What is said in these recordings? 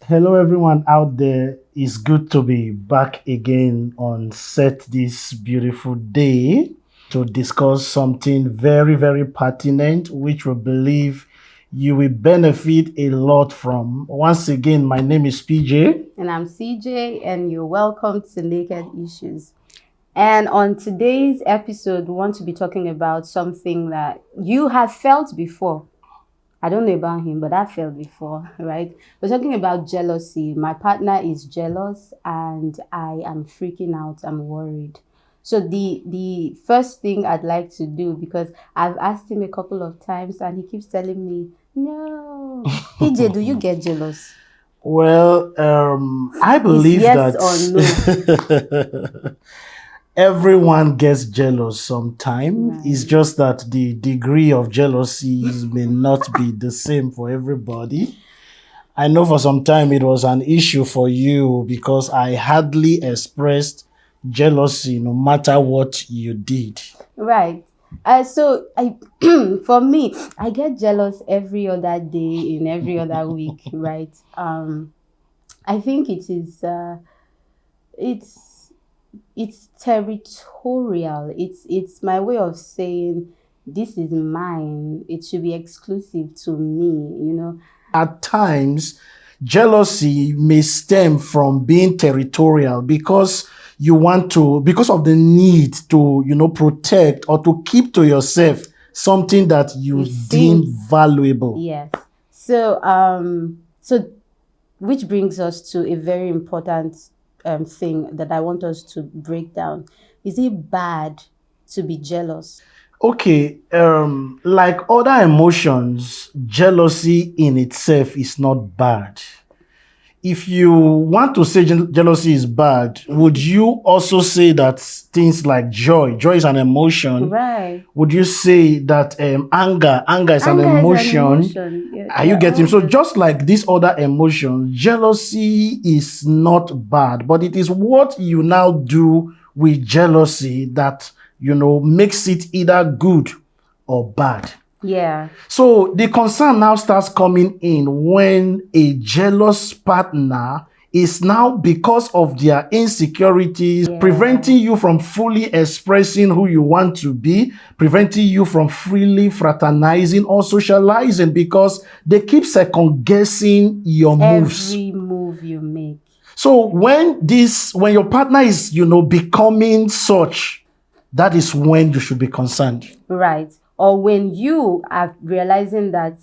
Hello, everyone out there. It's good to be back again on set this beautiful day to discuss something very, very pertinent, which we believe you will benefit a lot from. Once again, my name is PJ. And I'm CJ, and you're welcome to Naked Issues. And on today's episode, we want to be talking about something that you have felt before. I don't know about him, but I felt before, right? We're talking about jealousy. My partner is jealous and I am freaking out. I'm worried. So the first thing I'd like to do, because I've asked him a couple of times and he keeps telling me, no. PJ, do you get jealous? Well, I believe yes that or no? everyone gets jealous sometime. Right. It's just that the degree of jealousy may not be the same for everybody. I know for some time it was an issue for you because I hardly expressed jealousy no matter what you did. Right. So I, for me, I get jealous every other day in every other week, right? I think it's territorial. It's my way of saying this is mine. It should be exclusive to me. At times, jealousy may stem from being territorial because because of the need to, protect or to keep to yourself something that you deem valuable. Yes. So, which brings us to a very important thing that I want us to break down. Is it bad to be jealous? Okay, like other emotions, jealousy in itself is not bad. If you want to say jealousy is bad, would you also say that things like joy is an emotion? Right. Would you say that anger is an emotion? Yeah, Are you getting? So just like these other emotions, jealousy is not bad, but it is what you now do with jealousy that, makes it either good or bad. Yeah. So the concern now starts coming in when a jealous partner is now, because of their insecurities, preventing you from fully expressing who you want to be, preventing you from freely fraternizing or socializing because they keep second guessing your moves. Every move you make. So when your partner is, becoming such, that is when you should be concerned. Right. Or when you are realizing that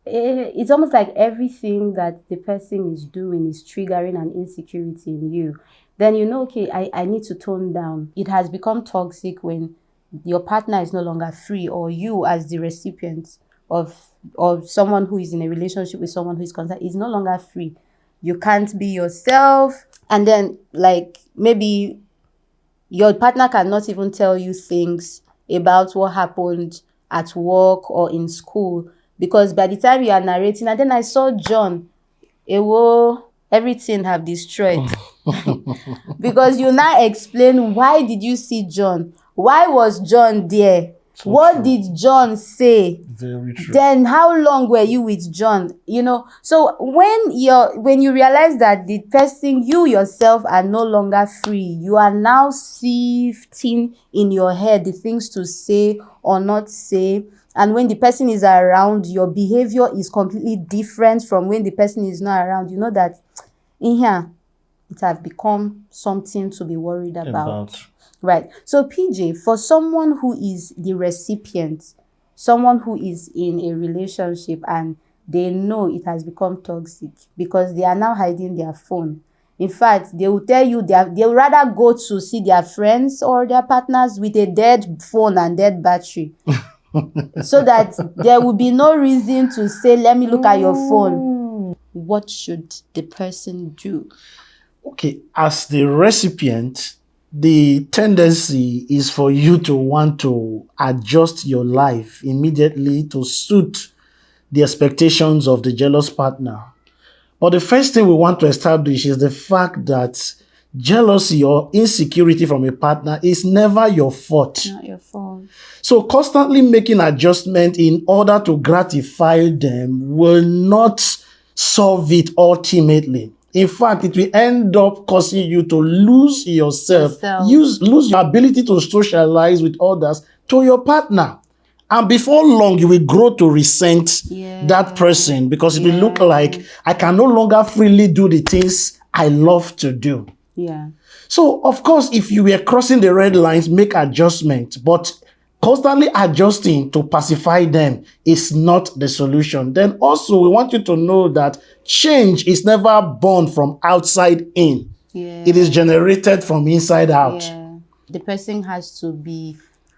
it's almost like everything that the person is doing is triggering an insecurity in you, then okay, I need to tone down. It has become toxic when your partner is no longer free, or you as the recipient of someone who is in a relationship with someone who is concerned is no longer free. You can't be yourself. And then like maybe your partner cannot even tell you things about what happened at work or in school, because by the time you are narrating, and then I saw John, everything have destroyed. Because you now explain, why did you see John? Why was John there? What did John say? Very true. Then how long were you with John? So when you realize that the person, you yourself, are no longer free, you are now sifting in your head the things to say or not say. And when the person is around, your behavior is completely different from when the person is not around. You know that in here, it has become something to be worried about. Right. So PJ, for someone who is the recipient, someone who is in a relationship and they know it has become toxic because they are now hiding their phone. In fact, they will tell you they'll rather go to see their friends or their partners with a dead phone and dead battery. So that there will be no reason to say, let me look at your phone. What should the person do? Okay, as the recipient, the tendency is for you to want to adjust your life immediately to suit the expectations of the jealous partner. But the first thing we want to establish is the fact that jealousy or insecurity from a partner is never your fault. Not your fault. So constantly making adjustment in order to gratify them will not solve it ultimately. In fact, it will end up causing you to lose yourself, lose your ability to socialize with others to your partner. And before long, you will grow to resent that person, because it will look like I can no longer freely do the things I love to do. Yeah. So, of course, if you were crossing the red lines, make adjustments. But constantly adjusting to pacify them is not the solution. Then also, we want you to know that change is never born from outside in. Yeah. It is generated from inside out. Yeah. The person has to be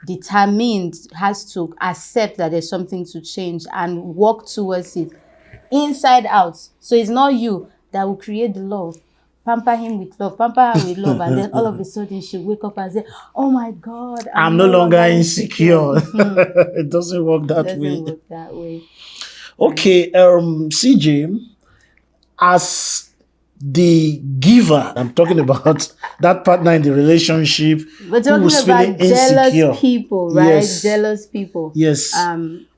determined, has to accept that there's something to change and work towards it inside out. So it's not you that will create the love. Pamper him with love, pamper her with love, and then all of a sudden she'll wake up and say, oh my God, I'm no longer insecure. It doesn't work that way. It doesn't work that way. Okay, CJ, as the giver, I'm talking about that partner in the relationship. We're talking about jealous people, right? Yes. Jealous people. Yes.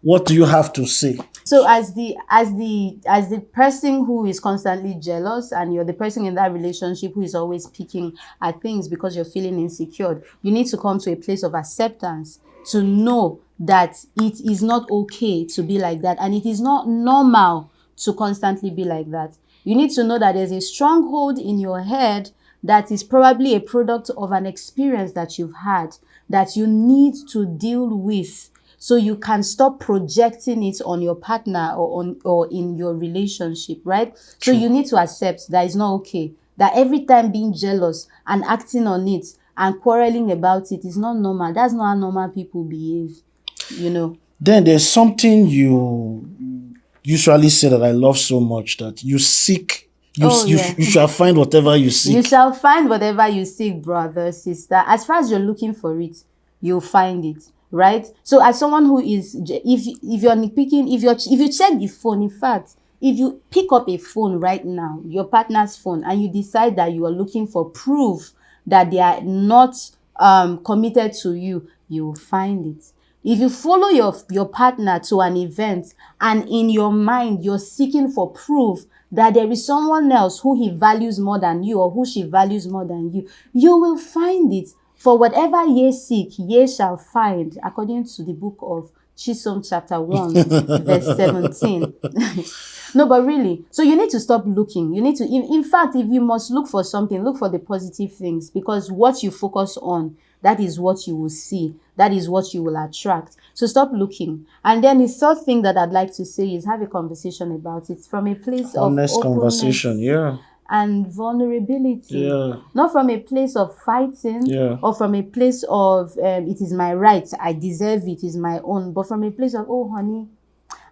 What do you have to say? So as the person who is constantly jealous, and you're the person in that relationship who is always picking at things because you're feeling insecure, you need to come to a place of acceptance to know that it is not okay to be like that, and it is not normal to constantly be like that. You need to know that there's a stronghold in your head that is probably a product of an experience that you've had that you need to deal with, so you can stop projecting it on your partner or in your relationship, right? True. So you need to accept that it's not okay. That every time being jealous and acting on it and quarreling about it is not normal. That's not how normal people behave, you know. Then there's something you usually say that I love so much, that you seek, you shall find whatever you seek. You shall find whatever you seek, brother, sister. As far as you're looking for it, you'll find it. Right? So as someone who is, if you're nitpicking, if you check the phone, in fact, if you pick up a phone right now, your partner's phone, and you decide that you are looking for proof that they are not committed to you, you will find it. If you follow your partner to an event and in your mind you're seeking for proof that there is someone else who he values more than you or who she values more than you, you will find it. For whatever ye seek, ye shall find, according to the book of Chisholm chapter 1, verse 17. No, but really, so you need to stop looking. You need to, in fact, if you must look for something, look for the positive things, because what you focus on, that is what you will see. That is what you will attract. So stop looking. And then the third thing that I'd like to say is have a conversation about it from a place of honest conversation, and vulnerability, not from a place of fighting or from a place of it is my right, I deserve it, is my own, but from a place of, oh honey,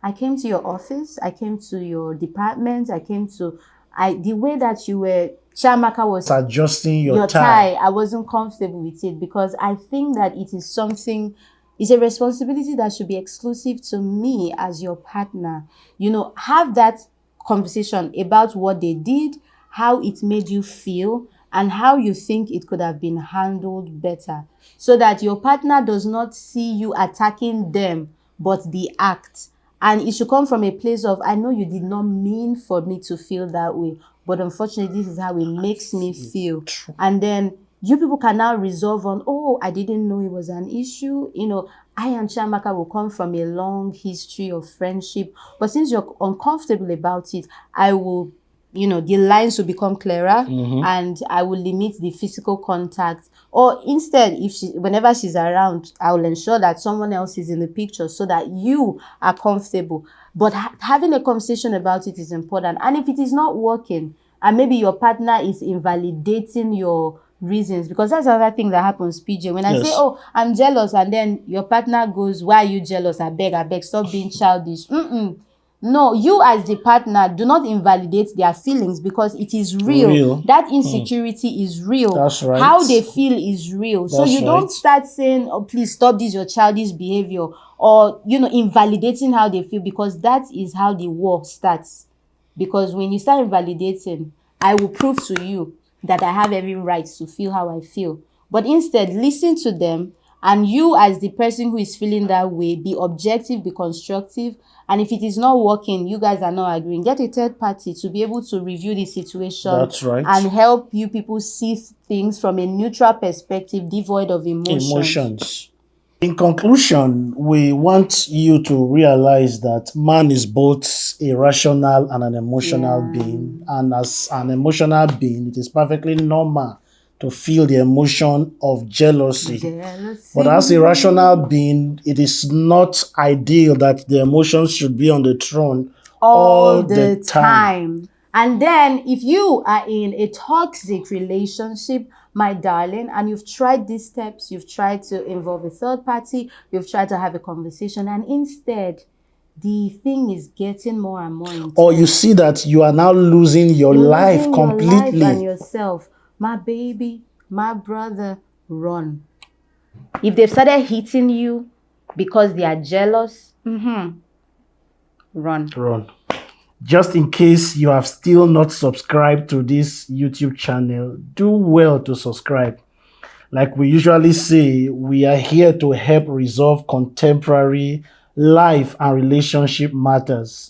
I came to your office, I came to your department, the way that you were, Chiamaka was adjusting your tie, I wasn't comfortable with it, because I think that it is something, it's a responsibility that should be exclusive to me as your partner. You know, have that conversation about what they did, how it made you feel, and how you think it could have been handled better, so that your partner does not see you attacking them, but the act. And it should come from a place of, I know you did not mean for me to feel that way, but unfortunately, this is how it makes me feel. And then you people can now resolve on, oh, I didn't know it was an issue. You know, I and Chiamaka will come from a long history of friendship, but since you're uncomfortable about it, I will, you know, the lines will become clearer, and I will limit the physical contact. Or instead, whenever she's around, I will ensure that someone else is in the picture so that you are comfortable. But having a conversation about it is important. And if it is not working, and maybe your partner is invalidating your reasons, because that's another thing that happens, PJ. When I say, oh, I'm jealous, and then your partner goes, why are you jealous? I beg, stop being childish. No, you as the partner, do not invalidate their feelings, because it is real. That insecurity is real. That's right. How they feel is real. So you don't start saying, oh, please stop this, your childish behavior, or, you know, invalidating how they feel, because that is how the war starts. Because when you start invalidating, I will prove to you that I have every right to feel how I feel. But instead, listen to them And you, as the person who is feeling that way, be objective, be constructive. And if it is not working, you guys are not agreeing, get a third party to be able to review the situation. That's right. And help you people see things from a neutral perspective, devoid of emotions. In conclusion, we want you to realize that man is both a rational and an emotional being. And as an emotional being, it is perfectly normal to feel the emotion of jealousy. But as a rational being, it is not ideal that the emotions should be on the throne all the time. And then if you are in a toxic relationship, my darling, and you've tried these steps, you've tried to involve a third party, you've tried to have a conversation, and instead the thing is getting more and more intense. Or you see that you are now losing your life completely. Your life and yourself. My baby, my brother, run. If they've started hitting you because they are jealous, run. Just in case you have still not subscribed to this YouTube channel, do well to subscribe. Like we usually say, we are here to help resolve contemporary life and relationship matters.